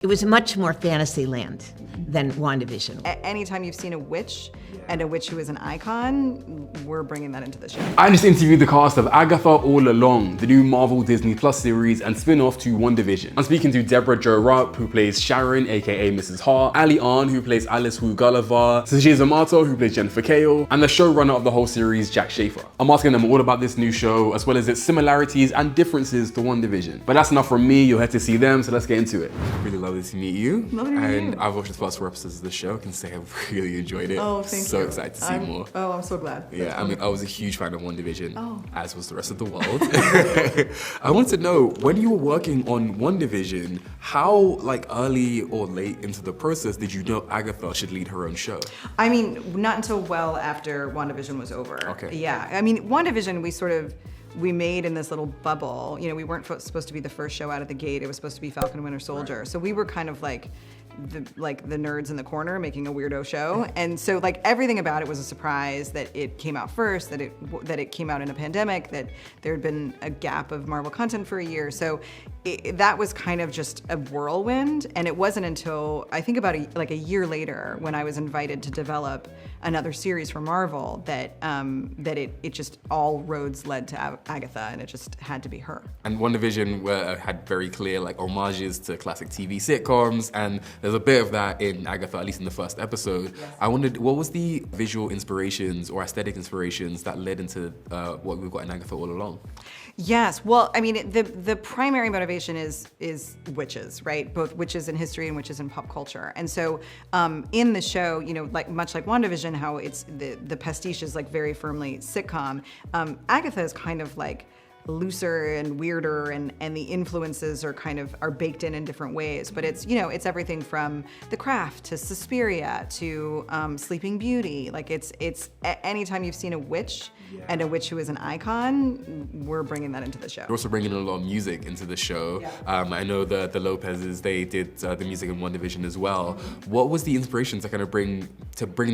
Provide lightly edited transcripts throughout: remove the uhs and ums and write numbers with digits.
It was much more fantasy land than WandaVision. Anytime you've seen a witch and a witch who is an icon, we're bringing that into the show. I just interviewed the cast of Agatha All Along, the new Marvel Disney Plus series and spin-off to WandaVision. I'm speaking to Debra Jo Rupp, who plays Sharon, aka Mrs. Hart, Ali Ahn, who plays Alice Wu Gulliver, Sasheer Zamata Ali Ahn, who plays Jennifer Kale, and the showrunner of the whole series, Jack Schaefer. I'm asking them all about this new show, as well as its similarities and differences to WandaVision. But that's enough from me, you'll head to see them, so let's get into it. Really lovely to meet you. Lovely to meet you. I've watched the first 4 episodes of the show. I can say I've really enjoyed it. Oh, thank you. So excited to see more. Oh, I'm so glad. Yeah, I mean, I was a huge fan of WandaVision, as was the rest of the world. I want to know, when you were working on WandaVision, how like early or late into the process did you know Agatha should lead her own show? I mean, not until well after WandaVision was over. Okay. Yeah, I mean, WandaVision, we made in this little bubble. You know, we weren't supposed to be the first show out of the gate. It was supposed to be Falcon and Winter Soldier. Right. So we were kind of like the nerds in the corner making a weirdo show. And so like everything about it was a surprise, that it came out first, that it came out in a pandemic, that there had been a gap of Marvel content for a year. So that was kind of just a whirlwind. And it wasn't until I think about a year later, when I was invited to develop another series for Marvel, that it just all roads led to Agatha, and it just had to be her. And WandaVision had very clear like homages to classic TV sitcoms, and there's a bit of that in Agatha, at least in the first episode. Yes. I wondered, what was the visual inspirations or aesthetic inspirations that led into what we've got in Agatha All Along? Yes, well, I mean, the primary motivation is witches, right? Both witches in history and witches in pop culture. And so in the show, you know, much like WandaVision, how it's the pastiche is like very firmly sitcom, Agatha is kind of like looser and weirder, and the influences are baked in different ways. But it's, you know, it's everything from The Craft to Suspiria to Sleeping Beauty. Like it's anytime you've seen a witch and a witch who is an icon, we're bringing that into the show. You're also bringing a lot of music into the show. Yeah. I know the Lopez's, they did the music in WandaVision as well. What was the inspiration to kind of bring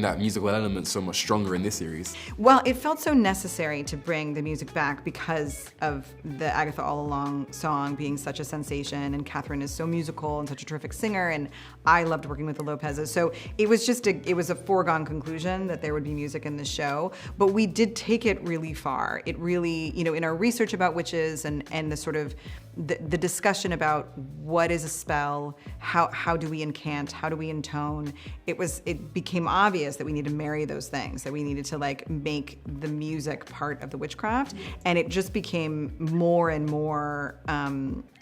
that musical element so much stronger in this series? Well, it felt so necessary to bring the music back because of the Agatha All Along song being such a sensation, and Catherine is so musical and such a terrific singer, and I loved working with the Lopez's. So it was just it was a foregone conclusion that there would be music in the show, but we did take it really far. It really, you know, in our research about witches and the sort of the discussion about what is a spell, how do we incant, how do we intone, it became obvious that we need to marry those things, that we needed to like make the music part of the witchcraft, and it just became more and more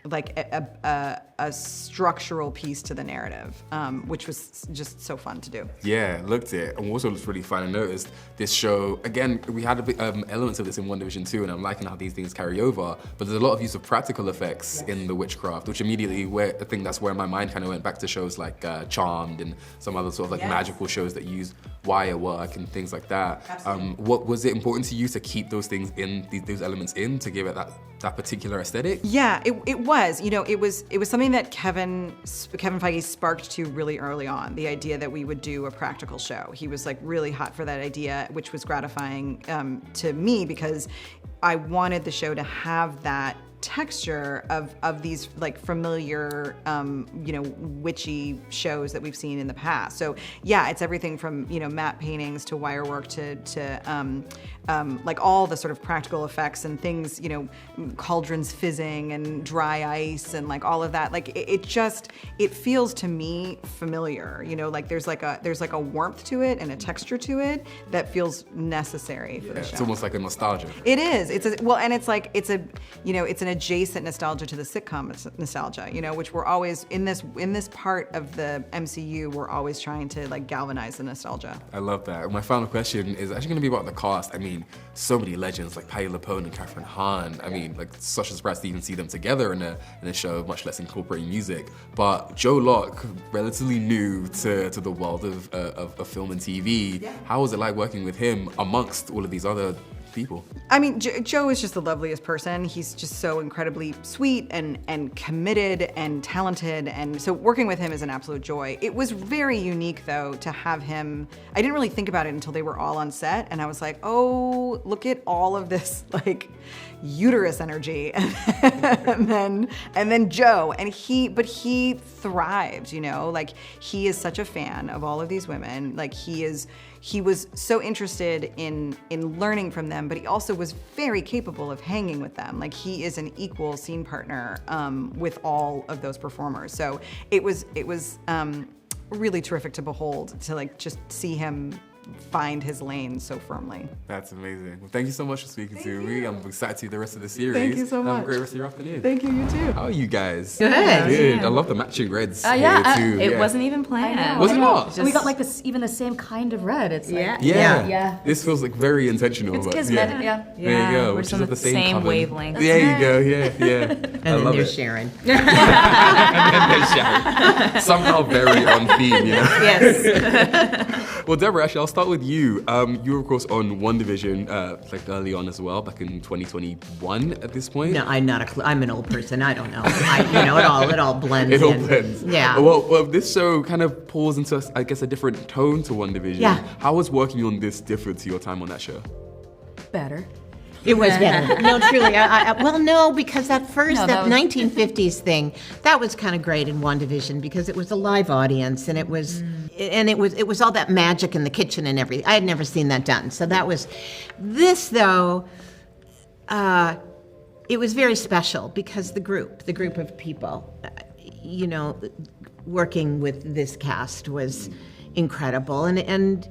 like a structural piece to the narrative, which was just so fun to do. Yeah, looked it. And also was really fun. I noticed this show, again, we had a bit elements of this in WandaVision too, and I'm liking how these things carry over, but there's a lot of use of practical effects in the Witchcraft, which immediately, I think that's where my mind kind of went back to shows like Charmed and some other sort of like magical shows that use wire work and things like that. What was it important to you to keep those things in, those elements in, to give it that particular aesthetic? Yeah, it was. You know, it was something that Kevin Feige sparked to really early on, the idea that we would do a practical show. He was like really hot for that idea, which was gratifying to me, because I wanted the show to have that texture of these like familiar, you know, witchy shows that we've seen in the past. So yeah, it's everything from, you know, matte paintings to wire work to like all the sort of practical effects and things, you know, cauldrons fizzing and dry ice and like all of that. Like it feels to me familiar, you know, like there's like a warmth to it and a texture to it that feels necessary for the show. It's almost like a nostalgia. It is. It's an adjacent nostalgia to the sitcom nostalgia, you know, which we're always in this part of the MCU, we're always trying to like galvanize the nostalgia. I love that. My final question is actually going to be about the cast. I mean, so many legends like Patti LuPone and Catherine Hahn. I mean, like such a surprise to even see them together in a show, much less incorporating music. But Joe Locke, relatively new to the world of film and TV. Yeah. How was it like working with him amongst all of these other people. I mean, Joe is just the loveliest person. He's just so incredibly sweet and committed and talented. And so working with him is an absolute joy. It was very unique, though, to have him. I didn't really think about it until they were all on set. And I was like, oh, look at all of this, like, uterus energy. and then Joe. And he thrived, you know? Like, he is such a fan of all of these women. Like, he was so interested in learning from them, but he also was very capable of hanging with them. Like, he is an equal scene partner with all of those performers. So it was really terrific to behold, to like just see him find his lane so firmly. That's amazing. Well, thank you so much for speaking to me. I'm excited to see the rest of the series. Thank you so much. Have a great rest of your afternoon. Thank you, you too. How are you guys? Good. Good. I love the matching reds here too. It wasn't even planned. Was it not? We got like this, even the same kind of red. It's like, Yeah. This feels like very intentional. It's but kismet, There you Yeah, go. we're Which just is on of the the same same coven. wavelength. There you go. Yeah. And I then love there's it. Sharon. And then Sharon. Somehow very on theme, you know? Yes. Well, Deborah, actually, I'll start with you. You were, of course, on WandaVision, like early on as well, back in 2021 at this point. No, I'm not a clue. I'm an old person. I don't know. It all blends It in. all blends. Yeah. Well, this show kind of pulls into, I guess, a different tone to WandaVision. Yeah. How was working on this different to your time on that show? better. It was better. No, truly. Well, no, because at first, No, that that was- 1950s thing, that was kind of great in WandaVision because it was a live audience and it was all that magic in the kitchen and everything. I had never seen that done. So that was, this though, it was very special because the group of people, working with this cast was incredible, and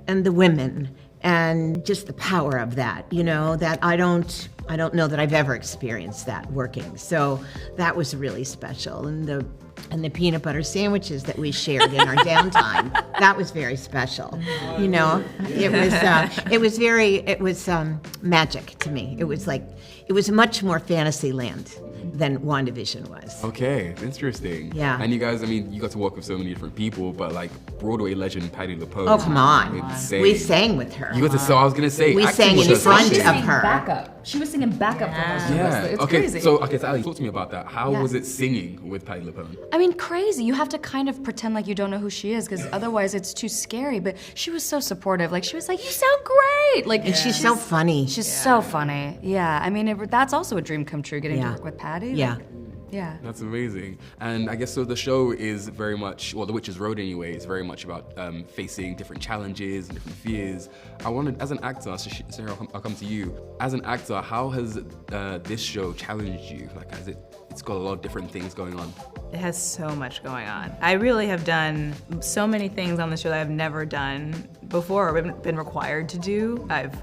the women. And just the power of that, that I don't know that I've ever experienced that working. So that was really special. And the peanut butter sandwiches that we shared in our downtime, that was very special. It was magic to me. It was much more fantasy land than WandaVision was. Okay, interesting. Yeah. And you guys, you got to work with so many different people, but like Broadway legend Patti LuPone. Oh, come on. Insane. We sang with her. You got to, so I was gonna say, We acting sang was in her front something. of her. Backup. She was singing backup for most of us. Yeah. It's Okay. crazy. So Ali, talk to me about that. How was it singing with Patti LuPone? I mean, crazy. You have to kind of pretend like you don't know who she is, because otherwise it's too scary. But she was so supportive. Like, she was like, "You sound great!" Like, And she's so funny. She's so funny. Yeah. I mean, that's also a dream come true, getting to Yeah. work with Patty. Yeah. Like, yeah. That's amazing. And I guess so the show is very much, well, The Witch's Road anyway, is very much about facing different challenges and different fears. I wanted, as an actor, Sarah, I'll come to you. As an actor, how has this show challenged you? Like, it's got a lot of different things going on. It has so much going on. I really have done so many things on the show that I've never done before or been required to do. I've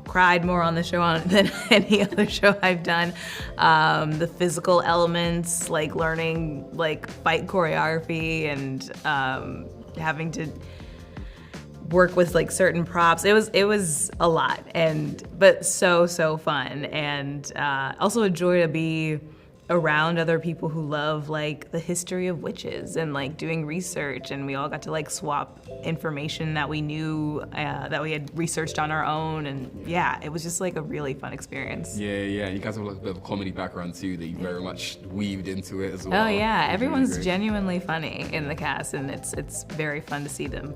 cried more on the show than any other show I've done. The physical elements, like learning like fight choreography and having to work with like certain props. It was a lot, but so fun, and also a joy to be around other people who love like the history of witches and like doing research, and we all got to like swap information that we knew that we had researched on our own, and yeah, it was just like a really fun experience. Yeah. You guys have like a bit of a comedy background too that you very much weaved into it as well. Oh yeah, Which is everyone's really great. genuinely funny in the cast, and it's very fun to see them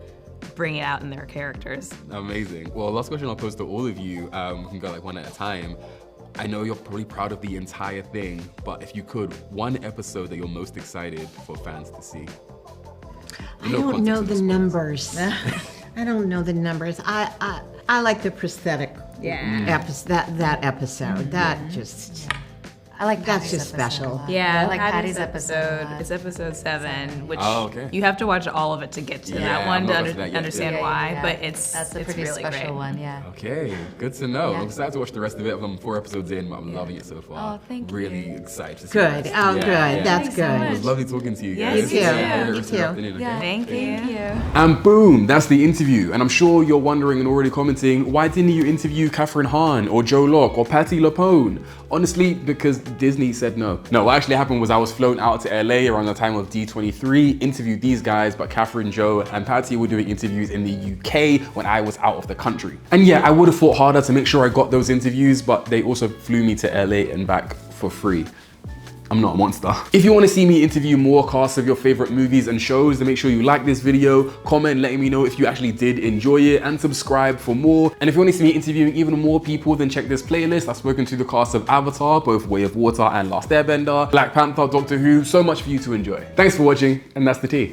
bring it out in their characters. Amazing. Well, last question I'll pose to all of you. We can go like one at a time. I know you're probably proud of the entire thing, but if you could, one episode that you're most excited for fans to see. I don't know the numbers. I don't know the numbers. I like the prosthetic that episode. That just, I like that's Patty's just episode a special. lot. Yeah, I like Patty's Patty's episode a lot. It's episode 7, which Oh, okay. you have to watch all of it to get to Yeah, that one I'm to not watching that yet. understand Yeah, why. yeah. But it's That's a it's pretty really special great. one, yeah. Okay, good to know. Yeah. I'm excited to watch the rest of it. I'm 4 episodes in, but I'm loving it so far. Oh, thank really you. excited to see Good. this. Oh, good. That's Thanks so good. It was lovely talking to you Yeah, guys. you too. Have a great Me rest of your too. afternoon, okay? Yeah. Thank you. And boom, that's the interview. And I'm sure you're wondering and already commenting, why didn't you interview Catherine Hahn or Joe Locke or Patti LuPone? Honestly, because Disney said no. No, what actually happened was I was flown out to LA around the time of D23, interviewed these guys, but Catherine, Joe, and Patty were doing interviews in the UK when I was out of the country. And yeah, I would have fought harder to make sure I got those interviews, but they also flew me to LA and back for free. I'm not a monster. If you want to see me interview more casts of your favorite movies and shows, then make sure you like this video, comment letting me know if you actually did enjoy it, and subscribe for more. And if you want to see me interviewing even more people, then check this playlist. I've spoken to the cast of Avatar, both Way of Water and Last Airbender, Black Panther, Doctor Who, so much for you to enjoy. Thanks for watching, and that's the tea.